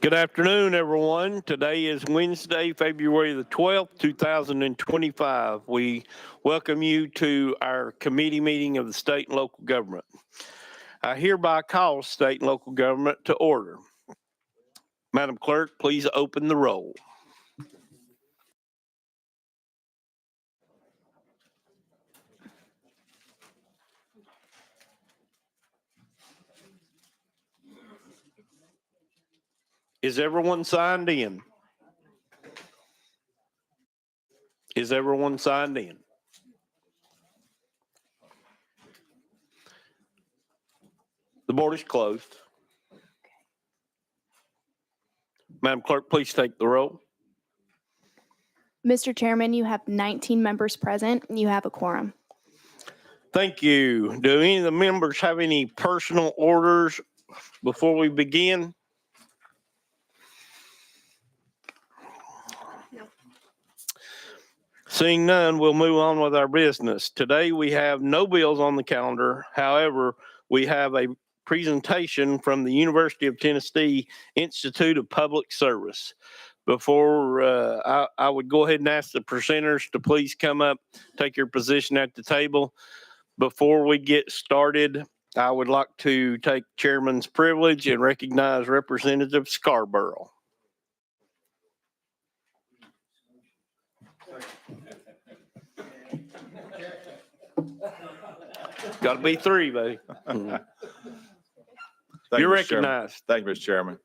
Good afternoon, everyone. Today is Wednesday, February the 12th, 2025. We welcome you to our committee meeting of the state and local government. I hereby call state and local government to order. Madam Clerk, please open the roll. Is everyone signed in? Is everyone signed in? The board is closed. Madam Clerk, please take the roll. Mr. Chairman, you have 19 members present. You have a quorum. Thank you. Do any of the members have any personal orders before we begin? No. Seeing none, we'll move on with our business. Today, we have no bills on the calendar. However, we have a presentation from the University of Tennessee Institute of Public Service. Before I would go ahead and ask the presenters to please come up, take your position at the table. Before we get started, I would like to take chairman's privilege and recognize Representative Scarborough. Got to be three, buddy. You're recognized. Thank you, Mr. Chairman.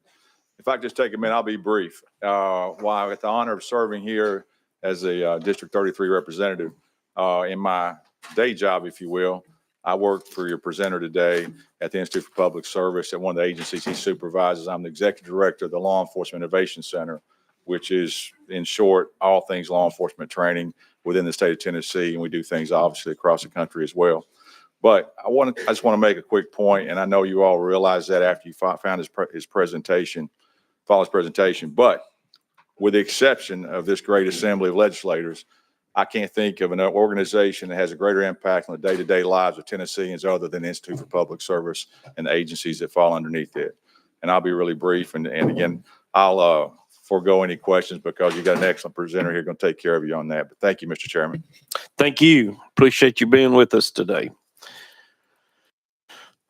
If I could just take a minute, I'll be brief. While I got the honor of serving here as a District 33 representative, in my day job, if you will, I work for your presenter today at the Institute for Public Service at one of the agencies he supervises. I'm the executive director of the Law Enforcement Innovation Center, which is, in short, all things law enforcement training within the state of Tennessee, and we do things obviously across the country as well. But I just want to make a quick point, and I know you all realize that after you found his presentation, but with the exception of this great assembly of legislators, I can't think of an organization that has a greater impact on the day-to-day lives of Tennesseans other than the Institute for Public Service and the agencies that fall underneath it. And I'll be really brief, and again, I'll forego any questions because you got an excellent presenter here going to take care of you on that. But thank you, Mr. Chairman. Thank you. Appreciate you being with us today.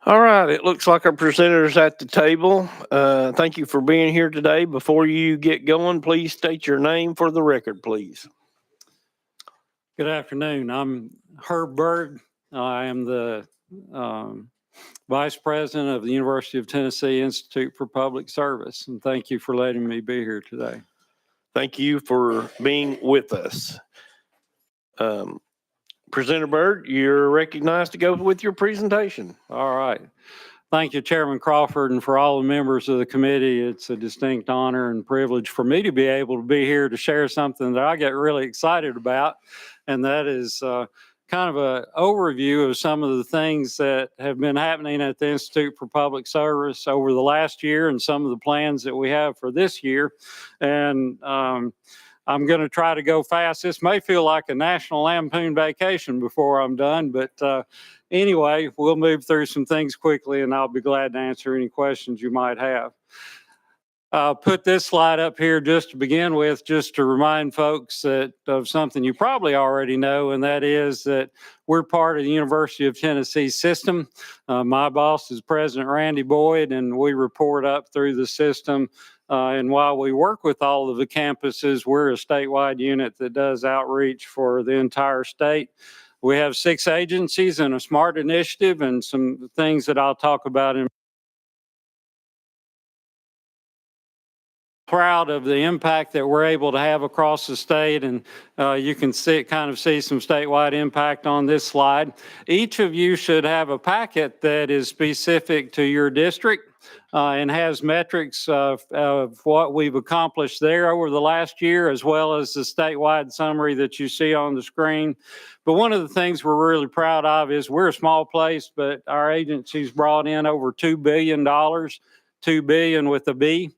All right, it looks like our presenters at the table. Thank you for being here today. Before you get going, please state your name for the record, please. Good afternoon. I'm Herb Bird. I am the Vice President of the University of Tennessee Institute for Public Service, and thank you for letting me be here today. Thank you for being with us. Presenter Bird, you're recognized to go with your presentation. All right. Thank you, Chairman Crawford, and for all the members of the committee. It's a distinct honor and privilege for me to be able to be here to share something that I get really excited about, and that is kind of an overview of some of the things that have been happening at the Institute for Public Service over the last year and some of the plans that we have for this year. And I'm going to try to go fast. This may feel like a National Lampoon vacation before I'm done, but anyway, we'll move through some things quickly and I'll be glad to answer any questions you might have. I'll put this slide up here just to begin with, just to remind folks of something you probably already know, and that is that we're part of the University of Tennessee system. My boss is President Randy Boyd, and we report up through the system. And while we work with all of the campuses, we're a statewide unit that does outreach for the entire state. We have 6 agencies and a SMART initiative and some things that I'll talk about in proud of the impact that we're able to have across the state, and you can see some statewide impact on this slide. Each of you should have a packet that is specific to your district and has metrics of what we've accomplished there over the last year, as well as the statewide summary that you see on the screen. But one of the things we're really proud of is we're a small place, but our agency's brought in over $2 billion, $2 billion with a B,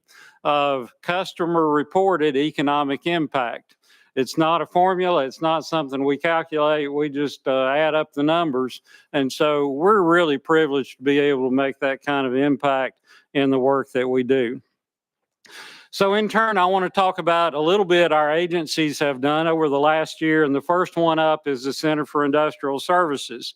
of customer reported economic impact. It's not a formula. It's not something we calculate. We just add up the numbers. And so we're really privileged to be able to make that kind of impact in the work that we do. So in turn, I want to talk about a little bit our agencies have done over the last year. And the first one up is the Center for Industrial Services.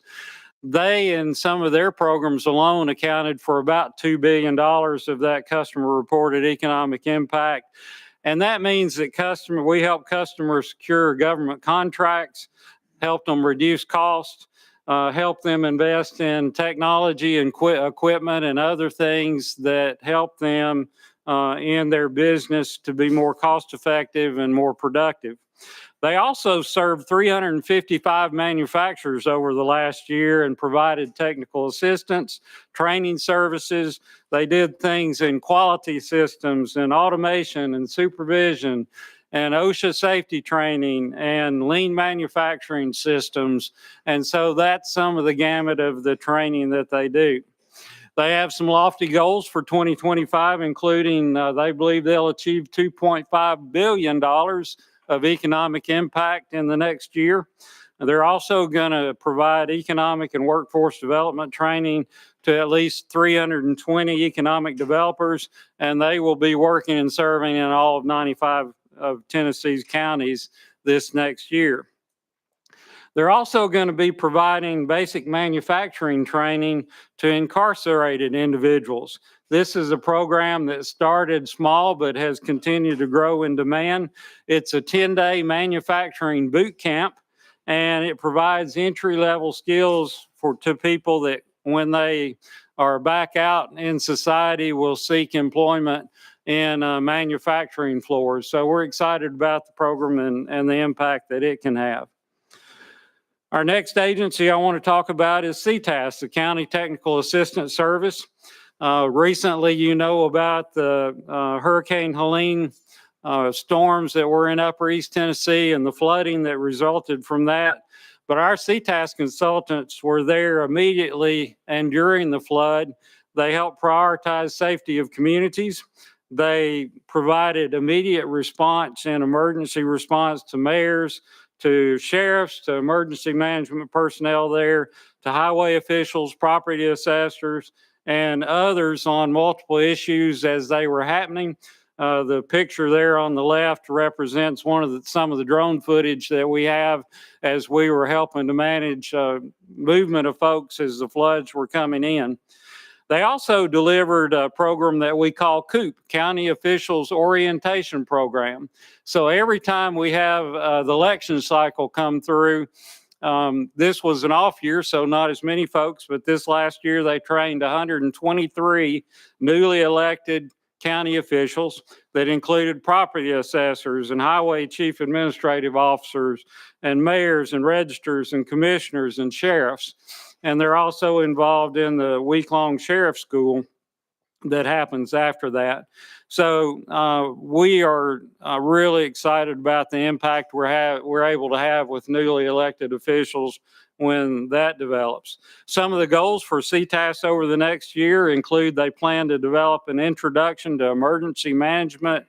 They, in some of their programs alone, accounted for about $2 billion of that customer reported economic impact. And that means that we help customers secure government contracts, help them reduce costs, help them invest in technology and equipment and other things that help them in their business to be more cost effective and more productive. They also served 355 manufacturers over the last year and provided technical assistance, training services. They did things in quality systems and automation and supervision and OSHA safety training and lean manufacturing systems. And so that's some of the gamut of the training that they do. They have some lofty goals for 2025, including they believe they'll achieve $2.5 billion of economic impact in the next year. They're also going to provide economic and workforce development training to at least 320 economic developers, and they will be working and serving in all of 95 of Tennessee's counties this next year. They're also going to be providing basic manufacturing training to incarcerated individuals. This is a program that started small but has continued to grow in demand. It's a 10-day manufacturing boot camp, and it provides entry-level skills to people that when they are back out in society will seek employment in manufacturing floors. So we're excited about the program and the impact that it can have. Our next agency I want to talk about is CTAS, the County Technical Assistance Service. Recently, you know about the Hurricane Helene storms that were in Upper East Tennessee and the flooding that resulted from that. But our CTAS consultants were there immediately and during the flood. They helped prioritize safety of communities. They provided immediate response and emergency response to mayors, to sheriffs, to emergency management personnel there, to highway officials, property assessors, and others on multiple issues as they were happening. The picture there on the left represents some of the drone footage that we have as we were helping to manage movement of folks as the floods were coming in. They also delivered a program that we call COOP, County Officials Orientation Program. So every time we have the election cycle come through, this was an off year, so not as many folks, but this last year they trained 123 newly elected county officials that included property assessors and highway chief administrative officers and mayors and registers and commissioners and sheriffs. And they're also involved in the week-long sheriff school that happens after that. So we are really excited about the impact we're able to have with newly elected officials when that develops. Some of the goals for CTAS over the next year include they plan to develop an introduction to emergency management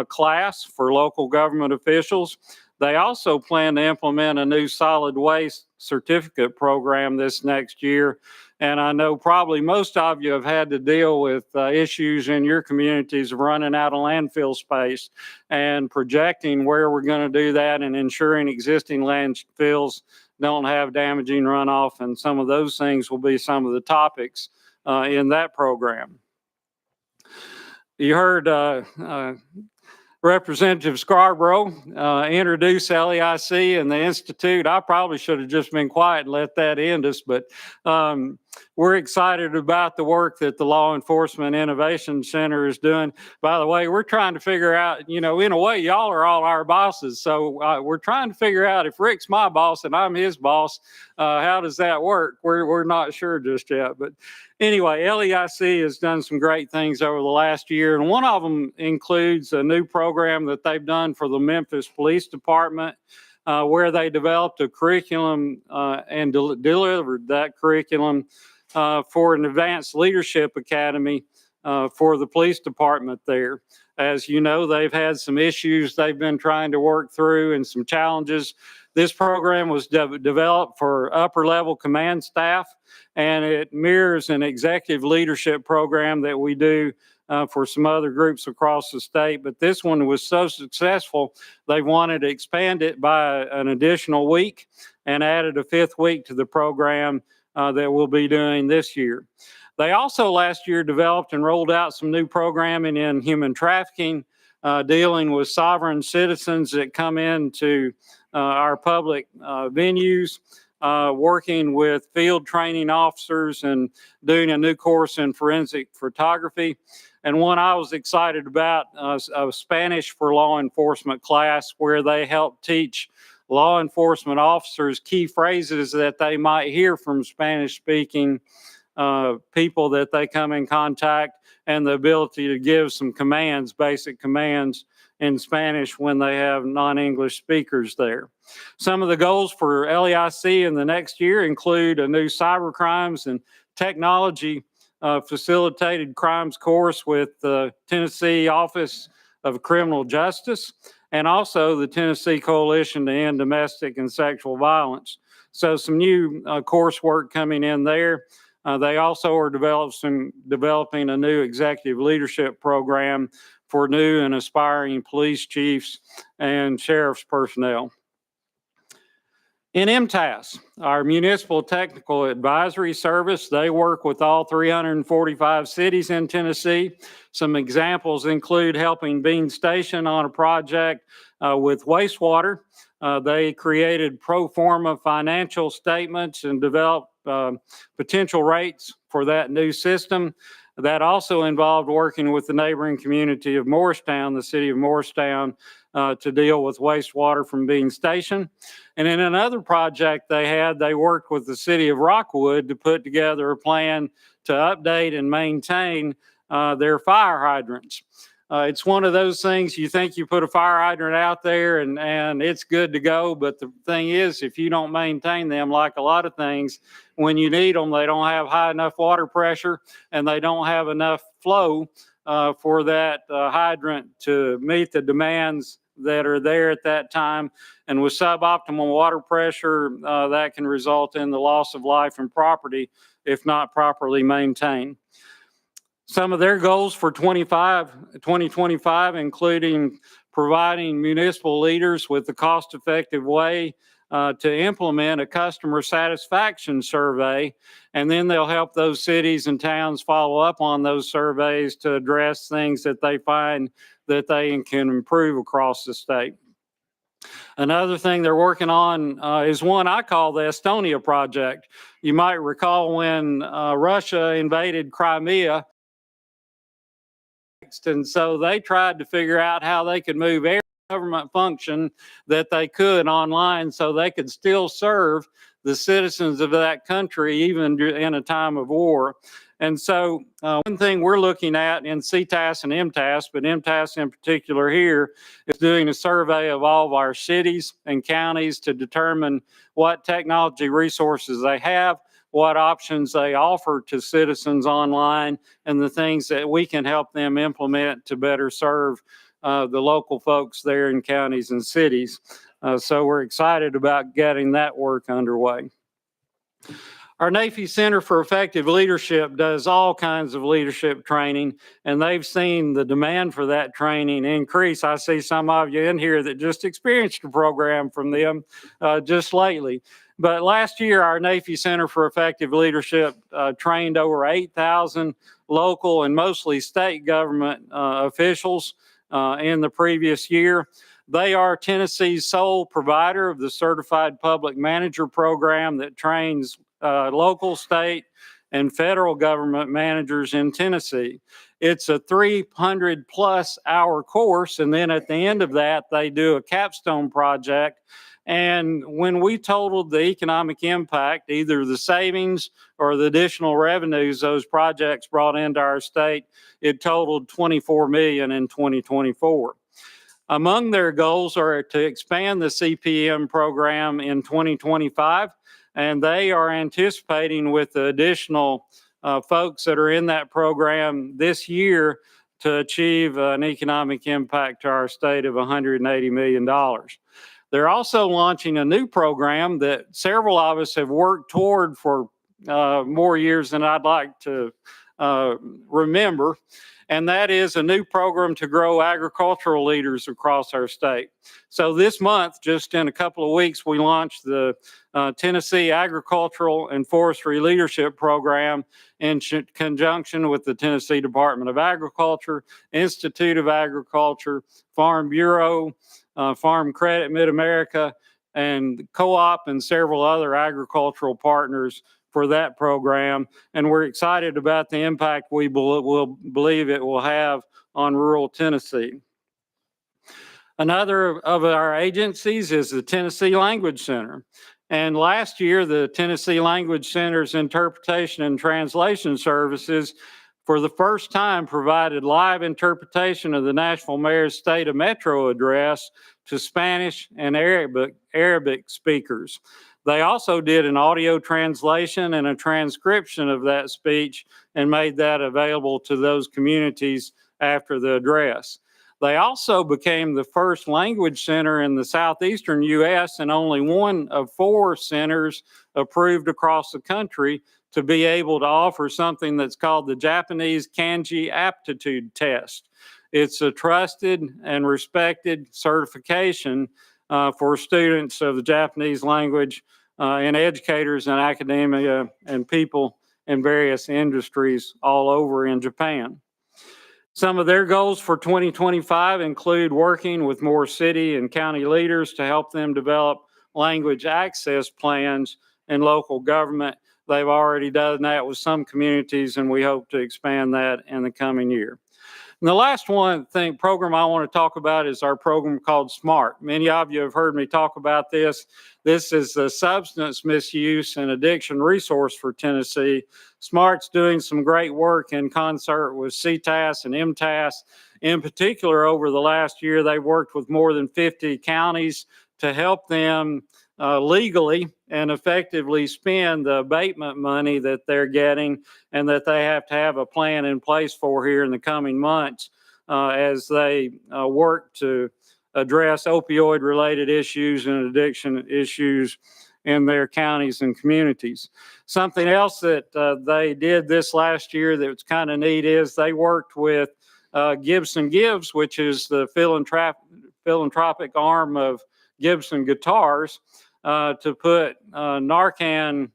class for local government officials. They also plan to implement a new solid waste certificate program this next year. And I know probably most of you have had to deal with issues in your communities of running out of landfill space and projecting where we're going to do that and ensuring existing landfills don't have damaging runoff. And some of those things will be some of the topics in that program. You heard Representative Scarborough introduce LEIC and the Institute. I probably should have just been quiet and let that end us, but we're excited about the work that the Law Enforcement Innovation Center is doing. By the way, we're trying to figure out, in a way, y'all are all our bosses. So we're trying to figure out if Rick's my boss and I'm his boss, how does that work? We're not sure just yet. But anyway, LEIC has done some great things over the last year. And one of them includes a new program that they've done for the Memphis Police Department, where they developed a curriculum and delivered that curriculum for an advanced leadership academy for the police department there. As you know, they've had some issues they've been trying to work through and some challenges. This program was developed for upper level command staff, and it mirrors an executive leadership program that we do for some other groups across the state. But this one was so successful, they wanted to expand it by an additional week and added a 5th week to the program that we'll be doing this year. They also last year developed and rolled out some new programming in human trafficking, dealing with sovereign citizens that come into our public venues, working with field training officers and doing a new course in forensic photography. And one I was excited about, a Spanish for law enforcement class where they help teach law enforcement officers key phrases that they might hear from Spanish speaking people that they come in contact, and the ability to give some commands, basic commands in Spanish when they have non-English speakers there. Some of the goals for LEIC in the next year include a new cyber crimes and technology facilitated crimes course with the Tennessee Office of Criminal Justice, and also the Tennessee Coalition to End Domestic and Sexual Violence. So some new coursework coming in there. They also are developing a new executive leadership program for new and aspiring police chiefs and sheriff's personnel. In MTAS, our Municipal Technical Advisory Service, they work with all 345 cities in Tennessee. Some examples include helping Bean Station on a project with wastewater. They created pro forma financial statements and developed potential rates for that new system. That also involved working with the neighboring community of Morristown, the city of Morristown, to deal with wastewater from Bean Station. And in another project they worked with the city of Rockwood to put together a plan to update and maintain their fire hydrants. It's one of those things, you think you put a fire hydrant out there and it's good to go, but the thing is, if you don't maintain them, like a lot of things, when you need them, they don't have high enough water pressure and they don't have enough flow for that hydrant to meet the demands that are there at that time. And with suboptimal water pressure, that can result in the loss of life and property if not properly maintained. Some of their goals for 2025, including providing municipal leaders with a cost-effective way to implement a customer satisfaction survey, and then they'll help those cities and towns follow up on those surveys to address things that they find that they can improve across the state. Another thing they're working on is one I call the Estonia project. You might recall when Russia invaded Crimea, and so they tried to figure out how they could move every government function that they could online so they could still serve the citizens of that country even in a time of war. And so one thing we're looking at in CTAS and MTAS, but MTAS in particular here, is doing a survey of all of our cities and counties to determine what technology resources they have, what options they offer to citizens online, and the things that we can help them implement to better serve the local folks there in counties and cities. So we're excited about getting that work underway. Our NAEFI Center for Effective Leadership does all kinds of leadership training, and they've seen the demand for that training increase. I see some of you in here that just experienced a program from them just lately. But last year, our NAEFI Center for Effective Leadership trained over 8,000 local and mostly state government officials in the previous year. They are Tennessee's sole provider of the Certified Public Manager program that trains local, state, and federal government managers in Tennessee. It's a 300+ hour course, and then at the end of that, they do a capstone project. And when we totaled the economic impact, either the savings or the additional revenues those projects brought into our state, it totaled $24 million in 2024. Among their goals are to expand the CPM program in 2025, and they are anticipating with the additional folks that are in that program this year to achieve an economic impact to our state of $180 million. They're also launching a new program that several of us have worked toward for more years than I'd like to remember. And that is a new program to grow agricultural leaders across our state. So this month, just in a couple of weeks, we launched the Tennessee Agricultural and Forestry Leadership Program in conjunction with the Tennessee Department of Agriculture, Institute of Agriculture, Farm Bureau, Farm Credit Mid-America, and Co-op and several other agricultural partners for that program. And we're excited about the impact we believe it will have on rural Tennessee. Another of our agencies is the Tennessee Language Center. And last year, the Tennessee Language Center's interpretation and translation services for the first time provided live interpretation of the Nashville Mayor's State of Metro address to Spanish and Arabic speakers. They also did an audio translation and a transcription of that speech and made that available to those communities after the address. They also became the first language center in the southeastern U.S. and only one of 4 centers approved across the country to be able to offer something that's called the Japanese Kanji Aptitude Test. It's a trusted and respected certification for students of the Japanese language and educators in academia and people in various industries all over in Japan. Some of their goals for 2025 include working with more city and county leaders to help them develop language access plans in local government. They've already done that with some communities, and we hope to expand that in the coming year. And the last program I want to talk about is our program called SMART. Many of you have heard me talk about this. This is the Substance Misuse and Addiction Resource for Tennessee. SMART's doing some great work in concert with CTAS and MTAS. In particular, over the last year, they've worked with more than 50 counties to help them legally and effectively spend the abatement money that they're getting and that they have to have a plan in place for here in the coming months as they work to address opioid-related issues and addiction issues in their counties and communities. Something else that they did this last year that was kind of neat is they worked with Gibson Gives, which is the philanthropic arm of Gibson Guitars, to put Narcan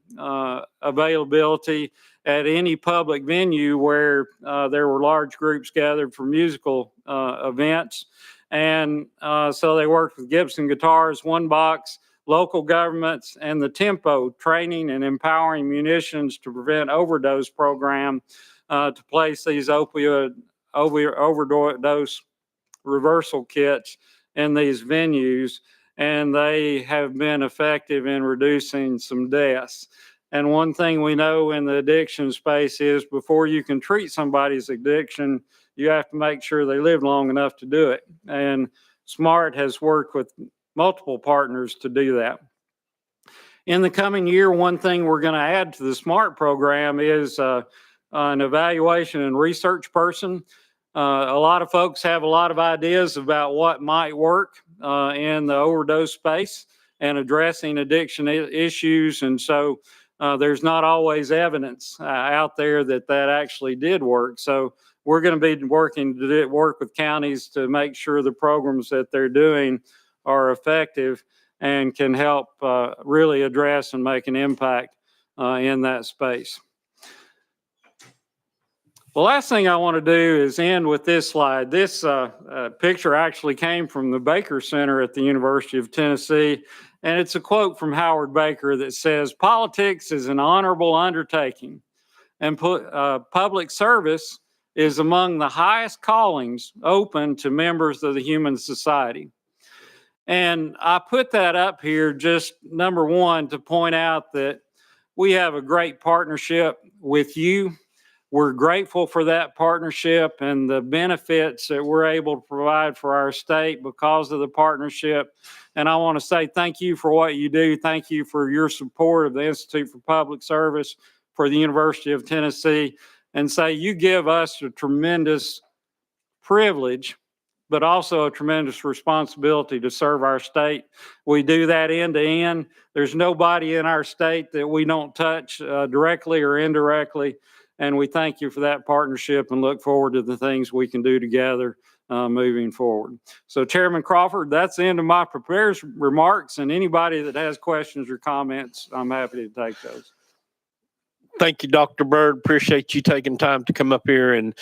availability at any public venue where there were large groups gathered for musical events. And so they worked with Gibson Guitars, One Box, local governments, and the Tempo Training and Empowering Munitions to Prevent Overdose program to place these opioid overdose reversal kits in these venues. And they have been effective in reducing some deaths. And one thing we know in the addiction space is before you can treat somebody's addiction, you have to make sure they live long enough to do it. And SMART has worked with multiple partners to do that. In the coming year, one thing we're going to add to the SMART program is an evaluation and research person. A lot of folks have a lot of ideas about what might work in the overdose space and addressing addiction issues. And so there's not always evidence out there that that actually did work. So we're going to be working to work with counties to make sure the programs that they're doing are effective and can help really address and make an impact in that space. The last thing I want to do is end with this slide. This picture actually came from the Baker Center at the University of Tennessee, and it's a quote from Howard Baker that says, "Politics is an honorable undertaking, and public service is among the highest callings open to members of the human society." And I put that up here just, number one, to point out that we have a great partnership with you. We're grateful for that partnership and the benefits that we're able to provide for our state because of the partnership. And I want to say thank you for what you do. Thank you for your support of the Institute for Public Service, for the University of Tennessee and say, you give us a tremendous privilege, but also a tremendous responsibility to serve our state. We do that end to end. There's nobody in our state that we don't touch directly or indirectly. And we thank you for that partnership and look forward to the things we can do together moving forward. So Chairman Crawford, that's the end of my prepared remarks, and anybody that has questions or comments, I'm happy to take those. Thank you, Dr. Byrd. Appreciate you taking time to come up here and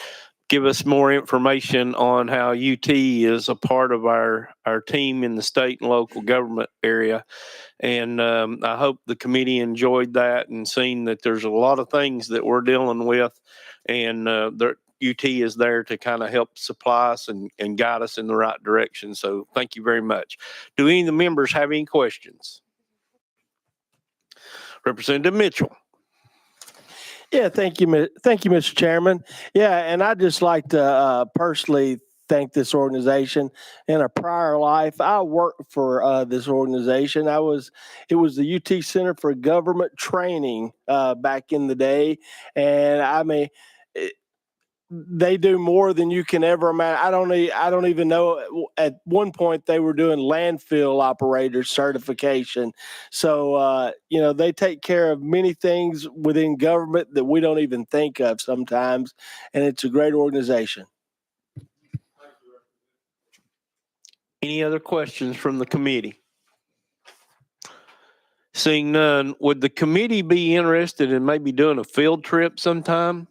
give us more information on how UT is a part of our team in the state and local government area. And I hope the committee enjoyed that and seen that there's a lot of things that we're dealing with, and UT is there to kind of help supply us and guide us in the right direction. So thank you very much. Do any of the members have any questions? Representative Mitchell. Yeah, thank you, thank you, Mr. Chairman. Yeah, and I'd just like to personally thank this organization. In a prior life, I worked for this organization. It was the UT Center for Government Training back in the day, and I mean, they do more than you can ever imagine. I don't even know. At one point, they were doing landfill operator certification. So, they take care of many things within government that we don't even think of sometimes. And it's a great organization. Any other questions from the committee? Seeing none, would the committee be interested in maybe doing a field trip sometime?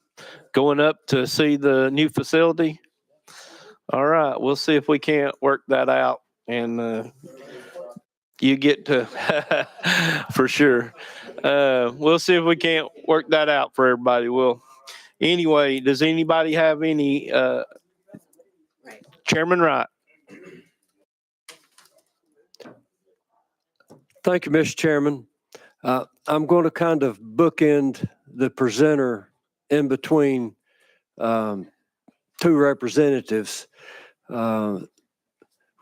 Going up to see the new facility? All right, we'll see if we can't work that out, and you get to, for sure. We'll see if we can't work that out for everybody. Anyway, does anybody have any, Chairman Wright? Thank you, Mr. Chairman. I'm going to kind of bookend the presenter in between two representatives.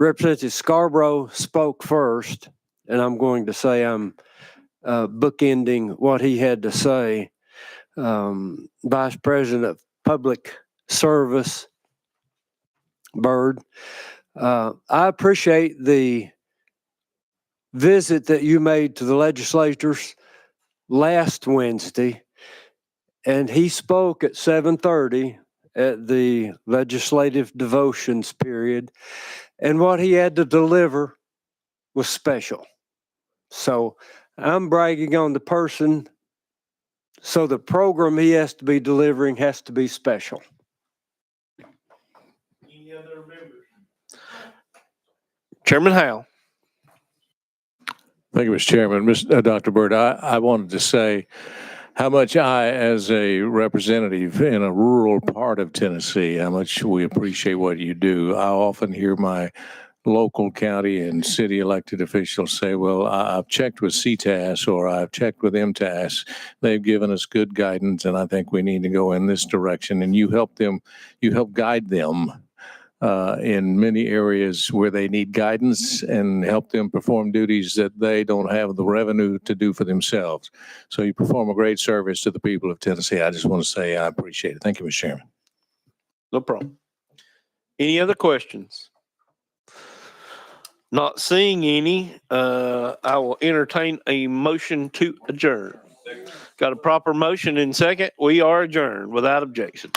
Representative Scarborough spoke first, and I'm going to say I'm bookending what he had to say. Vice President of Public Service, Byrd, I appreciate the visit that you made to the legislators last Wednesday. And he spoke at 7:30 at the legislative devotions period. And what he had to deliver was special. So I'm bragging on the person. So the program he has to be delivering has to be special. Any other members? Chairman Howe. Thank you, Mr. Chairman. Dr. Byrd, I wanted to say how much I, as a representative in a rural part of Tennessee, how much we appreciate what you do. I often hear my local county and city elected officials say, well, I've checked with CTAS or I've checked with MTAS. They've given us good guidance, and I think we need to go in this direction. And you help guide them in many areas where they need guidance and help them perform duties that they don't have the revenue to do for themselves. So you perform a great service to the people of Tennessee. I just want to say I appreciate it. Thank you, Mr. Chairman. No problem. Any other questions? Not seeing any, I will entertain a motion to adjourn. Got a proper motion and second. We are adjourned without objection.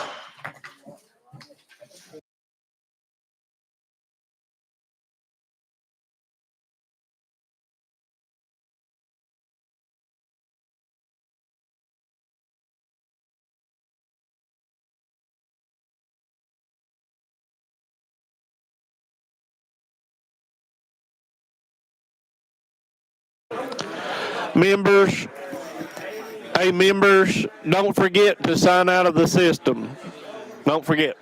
Members, don't forget to sign out of the system. Don't forget.